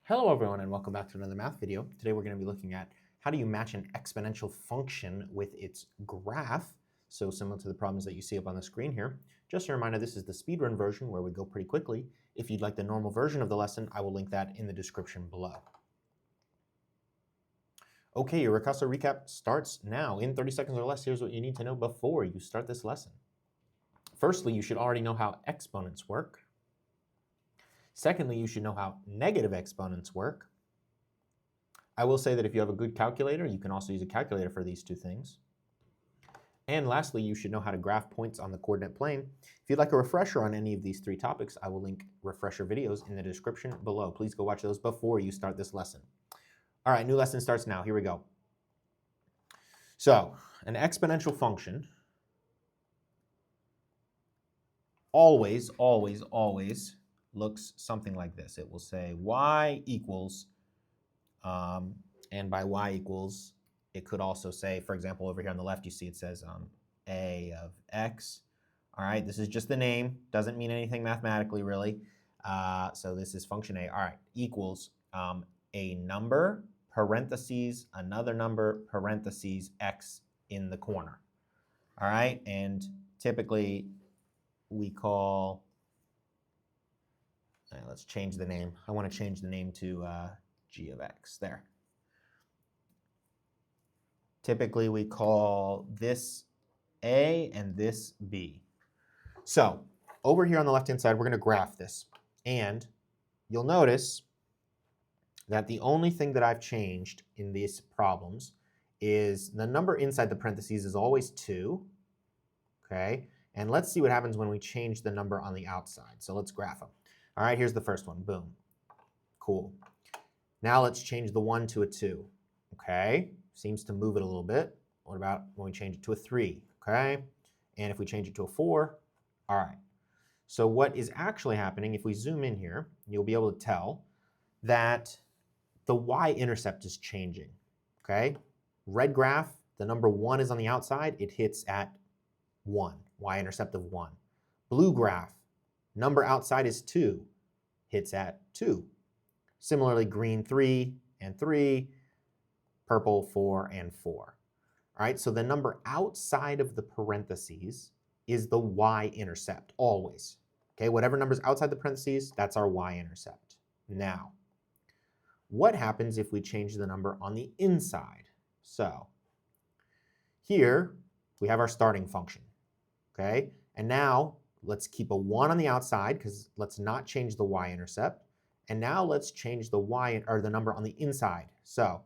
Hello everyone and welcome back to another math video. Today we're going to be looking at how do you match an exponential function with its graph, so similar to the problems that you see up on the screen here. Just a reminder, this is the speedrun version where we go pretty quickly. If you'd like the normal version of the lesson, I will link that in the description below. Okay, your Ricasso Recap starts now. In 30 seconds or less, here's what you need to know before you start this lesson. Firstly, you should already know how exponents work. Secondly, you should know how negative exponents work. I will say that if you have a good calculator, you can also use a calculator for these two things. And lastly, you should know how to graph points on the coordinate plane. If you'd like a refresher on any of these three topics, I will link refresher videos in the description below. Please go watch those before you start this lesson. All right, new lesson starts now. Here we go. So, an exponential function always looks something like this. It will say y equals, and by y equals, it could also say, for example, over here on the left, you see it says a of x. All right, this is just the name. Doesn't mean anything mathematically, really. So this is function a. All right, equals a number, parentheses, another number, parentheses, x in the corner. All right, and typically we call, let's change the name. I want to change the name to g of x, there. Typically we call this a and this b. So over here on the left-hand side, we're going to graph this. And you'll notice that the only thing that I've changed in these problems is the number inside the parentheses is always 2. Okay, and let's see what happens when we change the number on the outside. So let's graph them. All right, here's the first one. Boom. Cool. Now let's change the 1 to a 2. Okay, seems to move it a little bit. What about when we change it to a 3? Okay, and if we change it to a 4? All right. So what is actually happening, if we zoom in here, you'll be able to tell that the y-intercept is changing. Okay, red graph, the number 1 is on the outside. It hits at 1, y-intercept of 1. Blue graph, number outside is 2, hits at 2. Similarly, green 3 and 3, purple 4 and 4. All right, so the number outside of the parentheses is the y-intercept, always. Okay, whatever number's outside the parentheses, that's our y-intercept. Now, what happens if we change the number on the inside? So, here we have our starting function. Okay, and now let's keep a 1 on the outside because let's not change the y-intercept. And now let's change the the number on the inside. So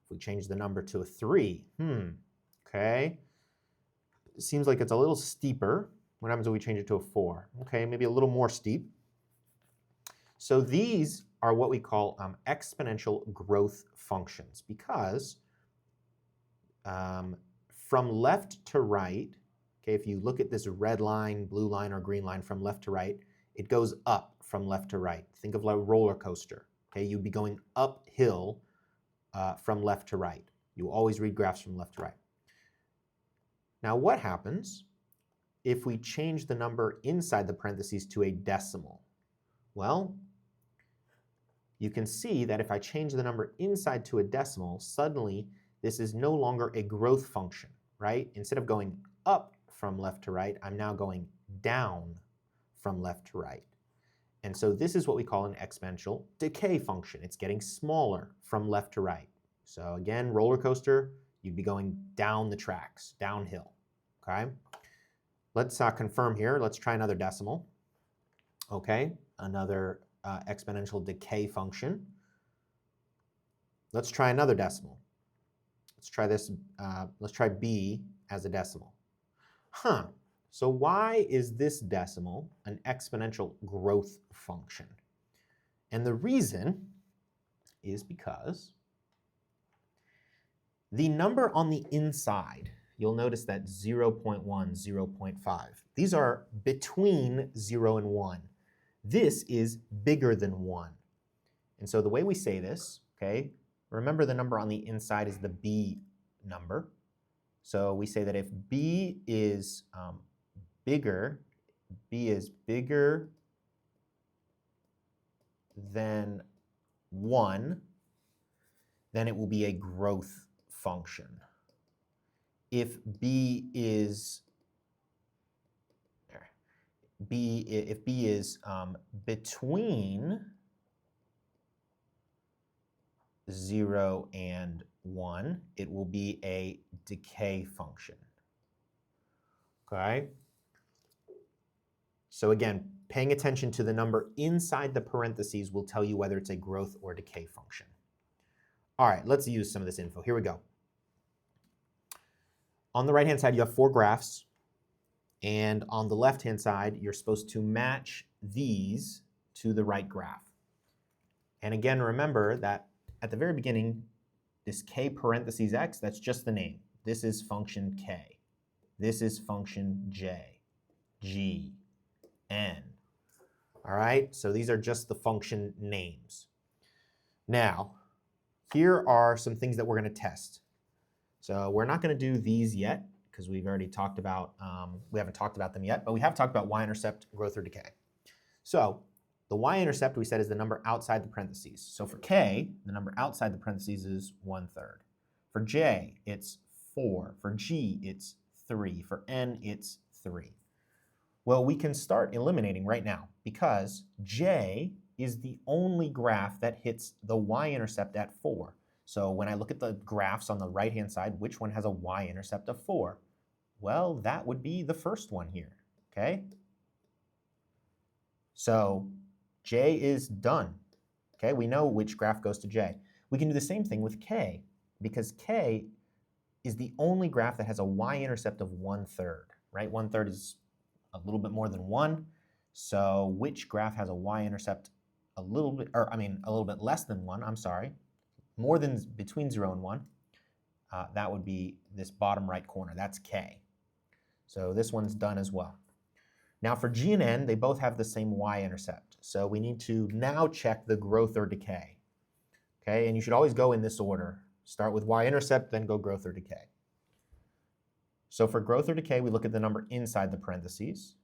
if we change the number to a 3, okay, it seems like it's a little steeper. What happens if we change it to a 4? Okay, maybe a little more steep. So these are what we call exponential growth functions because from left to right, okay, if you look at this red line, blue line, or green line from left to right, it goes up from left to right. Think of like a roller coaster. Okay, you'd be going uphill from left to right. You always read graphs from left to right. Now what happens if we change the number inside the parentheses to a decimal? Well, you can see that if I change the number inside to a decimal, suddenly this is no longer a growth function, right? Instead of going up from left to right, I'm now going down from left to right. And so this is what we call an exponential decay function. It's getting smaller from left to right. So again, roller coaster, you'd be going down the tracks, downhill, okay? Let's confirm here. Let's try another decimal. Okay, another exponential decay function. Let's try another decimal. Let's try this, let's try b as a decimal. So why is this decimal an exponential growth function? And the reason is because the number on the inside, you'll notice that 0.1, 0.5, these are between 0 and 1. This is bigger than 1. And so the way we say this, okay, remember the number on the inside is the b number. So we say that if b is bigger than 1, then it will be a growth function. If b is between 0 and 1, it will be a decay function. Okay? So again, paying attention to the number inside the parentheses will tell you whether it's a growth or decay function. All right, let's use some of this info. Here we go. On the right-hand side, you have 4 graphs. And on the left-hand side, you're supposed to match these to the right graph. And again, remember that at the very beginning, this k parentheses x, that's just the name. This is function k. This is function j, g, n. All right, so these are just the function names. Now, here are some things that we're going to test. So we're not going to do these yet because we've already talked about, we haven't talked about them yet, but we have talked about y-intercept, growth, or decay. So the y-intercept we said is the number outside the parentheses. So for k, the number outside the parentheses is 1/3. For j, it's 4. For g, it's 3. For n, it's 3. Well, we can start eliminating right now because j is the only graph that hits the y-intercept at 4. So when I look at the graphs on the right-hand side, which one has a y-intercept of 4? Well, that would be the first one here, okay? So j is done, okay? We know which graph goes to j. We can do the same thing with k because k is the only graph that has a y-intercept of 1/3, right? 1/3 is a little bit more than 1. So which graph has a y-intercept a little bit, or I mean a little bit less than 1, I'm sorry, more than between 0 and 1, that would be this bottom right corner. That's k. So this one's done as well. Now for g and n, they both have the same y-intercept. So we need to now check the growth or decay. Okay, and you should always go in this order. Start with y-intercept, then go growth or decay. So for growth or decay, we look at the number inside the parentheses.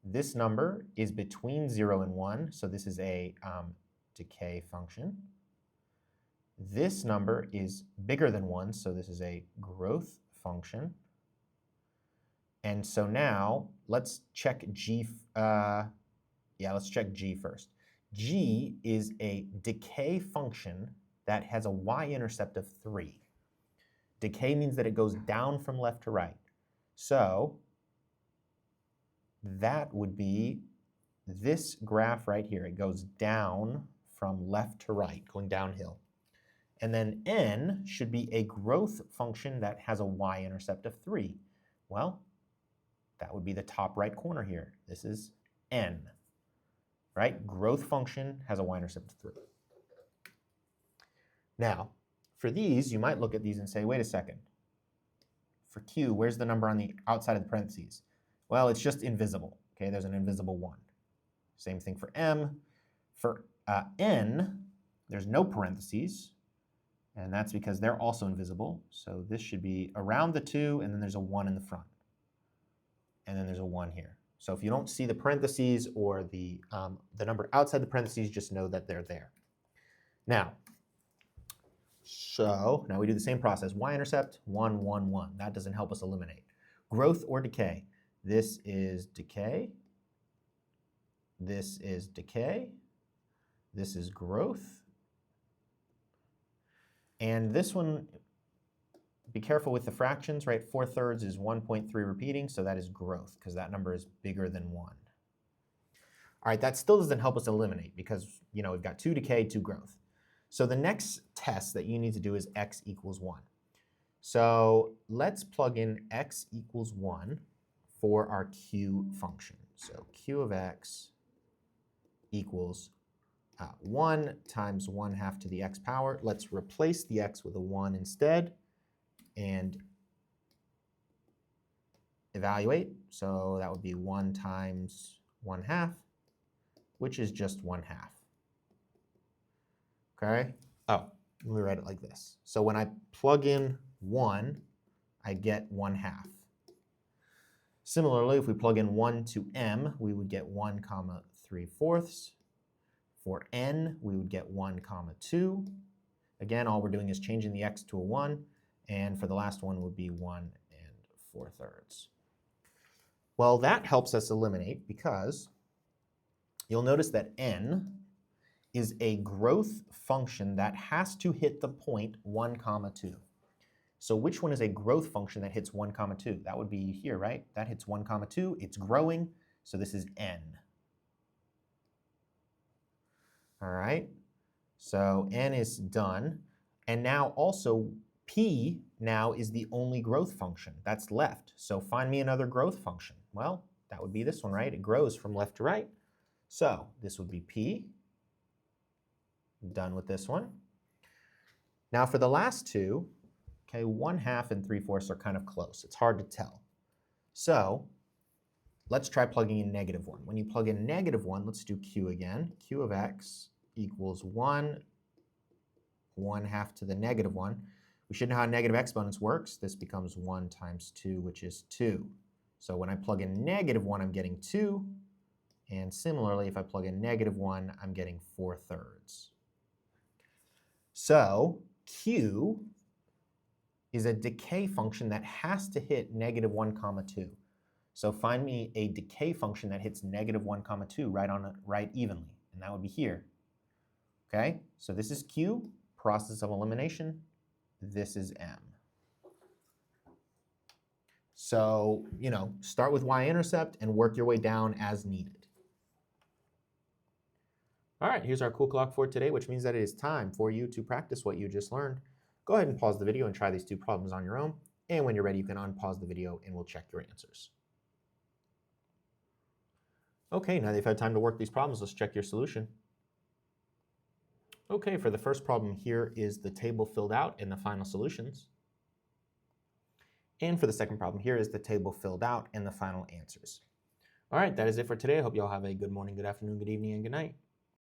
This number is between 0 and 1, so this is a decay function. This number is bigger than 1, so this is a growth function. And so now let's check g. Let's check g first. G is a decay function that has a y-intercept of 3. Decay means that it goes down from left to right. So that would be this graph right here. It goes down from left to right, going downhill. And then n should be a growth function that has a y-intercept of 3. Well, that would be the top right corner here. This is n, right? Growth function has a y-intercept of 3. Now, for these, you might look at these and say, wait a second. For q, where's the number on the outside of the parentheses? Well, it's just invisible. Okay, there's an invisible 1. Same thing for m. For n, there's no parentheses, and that's because they're also invisible. So this should be around the 2, and then there's a 1 in the front. And then there's a 1 here. So if you don't see the parentheses or the number outside the parentheses, just know that they're there. Now, so now we do the same process. Y-intercept, 1, 1, 1. That doesn't help us eliminate. Growth or decay. This is decay. This is decay. This is growth. And this one, be careful with the fractions, right? 4/3 is 1.3 repeating, so that is growth because that number is bigger than 1. All right, that still doesn't help us eliminate because, you know, we've got 2 decay, 2 growth. So the next test that you need to do is x equals 1. So let's plug in x equals 1 for our q function. So q of x equals 1 times 1/2 to the x power. Let's replace the x with a 1 instead and evaluate. So that would be 1 times 1/2, which is just 1/2. Okay? Oh, let me write it like this. So when I plug in 1, I get 1/2. Similarly, if we plug in 1 to m, we would get 1, 3/4. For n, we would get 1, 2. Again, all we're doing is changing the x to a 1, and for the last one would be 1 4/3. Well, that helps us eliminate because you'll notice that n is a growth function that has to hit the point 1, 2. So which one is a growth function that hits 1, 2? That would be here, right? That hits 1, 2. It's growing, so this is n. All right, so n is done. And now also p now is the only growth function that's left. So find me another growth function. Well, that would be this one, right? It grows from left to right. So this would be p. Done with this one. Now for the last two, okay, 1/2 and 3/4 are kind of close. It's hard to tell. So let's try plugging in -1. When you plug in -1, let's do q again. Q of x equals 1, 1/2 to the -1. We should know how negative exponents works. This becomes 1 times 2, which is 2. So when I plug in -1, I'm getting 2. And similarly, if I plug in -1, I'm getting 4/3. So q is a decay function that has to hit -1, 2. So find me a decay function that hits -1, 2 right evenly, and that would be here. Okay, so this is q, process of elimination. This is m. So, start with y-intercept and work your way down as needed. All right, here's our cool clock for today, which means that it is time for you to practice what you just learned. Go ahead and pause the video and try these two problems on your own. And when you're ready, you can unpause the video and we'll check your answers. Okay, now that you've had time to work these problems, let's check your solution. Okay, for the first problem, here is the table filled out and the final solutions. And for the second problem, here is the table filled out and the final answers. All right, that is it for today. I hope you all have a good morning, good afternoon, good evening, and good night.